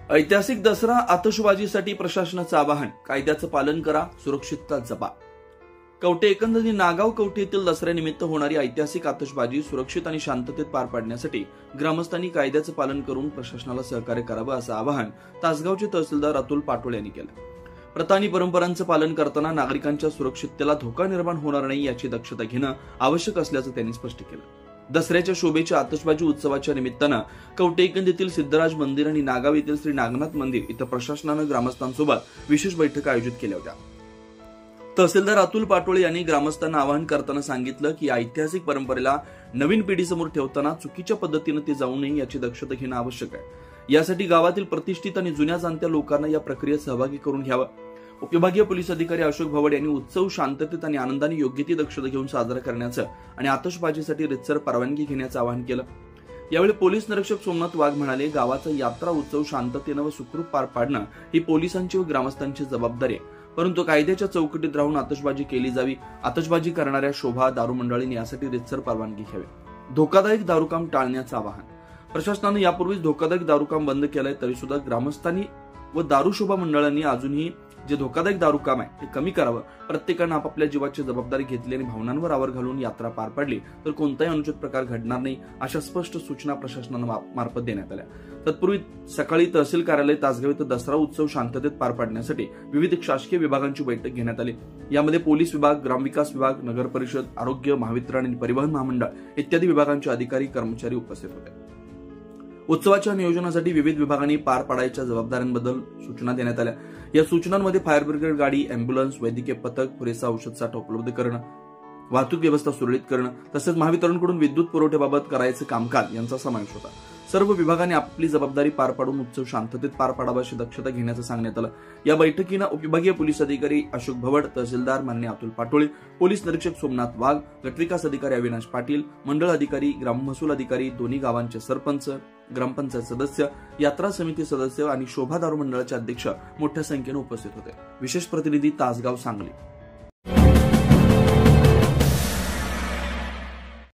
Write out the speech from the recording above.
ऐतिहासिक दसरा आतषबाजीसाठी प्रशासनाचं आवाहन, कायद्याचं पालन करा, सुरक्षितता जपा। कवठे एकंदरीत नागाव कवठे येथील दसऱ्यानिमित्त होणारी ऐतिहासिक आतषबाजी सुरक्षित आणि शांततेत पार पाडण्यासाठी ग्रामस्थांनी कायद्याचं पालन करून प्रशासनाला सहकार्य करावं असं आवाहन तासगावचे तहसीलदार अतुल पाटोळे यांनी केलं। प्रथा आणि परंपरांचं पालन करताना नागरिकांच्या सुरक्षिततेला धोका निर्माण होणार नाही याची दक्षता घेणं आवश्यक असल्याचं त्यांनी स्पष्ट केलं। दसऱ्याच्या शोभेच्या आतषबाजी उत्सवाच्या निमित्तानं कवठे एकंद येथील सिद्धराज मंदिर आणि नागाव येथील श्री नागनाथ मंदिर इथं प्रशासनानं ग्रामस्थांसोबत विशेष बैठका आयोजित केल्या होत्या। तहसीलदार अतुल पाटोळे यांनी ग्रामस्थांना आवाहन करताना सांगितलं की ऐतिहासिक परंपरेला नवीन पिढीसमोर ठेवताना चुकीच्या पद्धतीने ते जाऊ नये याची दक्षता घेणं आवश्यक आहे। यासाठी गावातील प्रतिष्ठित आणि जुन्या जाणत्या लोकांना या प्रक्रियेत सहभागी करून घ्यावं। उपविभागीय पोलीस अधिकारी अशोक भवड यांनी उत्सव शांततेत आणि आनंदाने योग्य ती दक्षता घेऊन साजरा करण्याचं आणि आतषबाजीसाठी रितसर परवानगी घेण्याचं आवाहन केलं। यावेळी पोलीस निरीक्षक सोमनाथ वाघ म्हणाले, गावाचा यात्रा उत्सव शांततेनं व सुखरूप पार पाडणं ही पोलिसांची व ग्रामस्थांची जबाबदारी आहे, परंतु कायद्याच्या चौकटीत राहून आतषबाजी केली जावी। आतषबाजी करणाऱ्या शोभा दारू मंडळींनी यासाठी रितसर परवानगी घ्यावी। धोकादायक दारूकाम टाळण्याचं आवाहन, प्रशासनानं यापूर्वीच धोकादायक दारूकाम बंद केलंय, तरी सुद्धा ग्रामस्थांनी व दारू शोभा मंडळांनी अजूनही जे धोकादायक दारू काम आहे ते कमी करावं। प्रत्येकानं आपापल्या जीवाची जबाबदारी घेतली आणि भावनांवर आवर घालून यात्रा पार पाडली तर कोणताही अनुचित प्रकार घडणार नाही, अशा स्पष्ट सूचना प्रशासनामार्फत देण्यात आल्या। तत्पूर्वी सकाळी तहसील कार्यालय तासगाव इथं दसरा उत्सव शांततेत पार पाडण्यासाठी विविध शासकीय विभागांची बैठक घेण्यात आली। यामध्ये पोलीस विभाग, ग्रामविकास विभाग, नगर परिषद, आरोग्य, महावितरण आणि परिवहन महामंडळ इत्यादी विभागांचे अधिकारी कर्मचारी उपस्थित होते। उत्सवाच्या नियोजनासाठी विविध विभागांनी पार पाडायच्या जबाबदाऱ्यांबद्दल सूचना देण्यात आल्या। या सूचनांमध्ये फायर ब्रिगेड गाडी, अँब्युलन्स, वैद्यकीय पथक, पुरेसा औषध साठा उपलब्ध करणं, वाहतूक व्यवस्था सुरळीत करणं तसंच महावितरणकडून विद्युत पुरवठ्याबाबत करायचं कामकाज यांचा समावेश होता। सर्व विभागांनी आपली जबाबदारी पार पाडून उत्सव शांततेत पार पाडावा अशी दक्षता घेण्याचं सांगण्यात आलं। या बैठकीनं उपविभागीय पोलीस अधिकारी अशोक भवड, तहसीलदार माननीय अतुल पाटोळे, पोलीस निरीक्षक सोमनाथ वाघ, गटविकास अधिकारी अविनाश पाटील, मंडळ अधिकारी, ग्राम महसूल अधिकारी, दोन्ही गावांचे सरपंच, ग्रामपंचायत सदस्य, यात्रा समिती सदस्य आणि शोभा दारू मंडळाचे अध्यक्ष मोठ्या संख्येने उपस्थित होते। विशेष प्रतिनिधी तासगाव सांगली।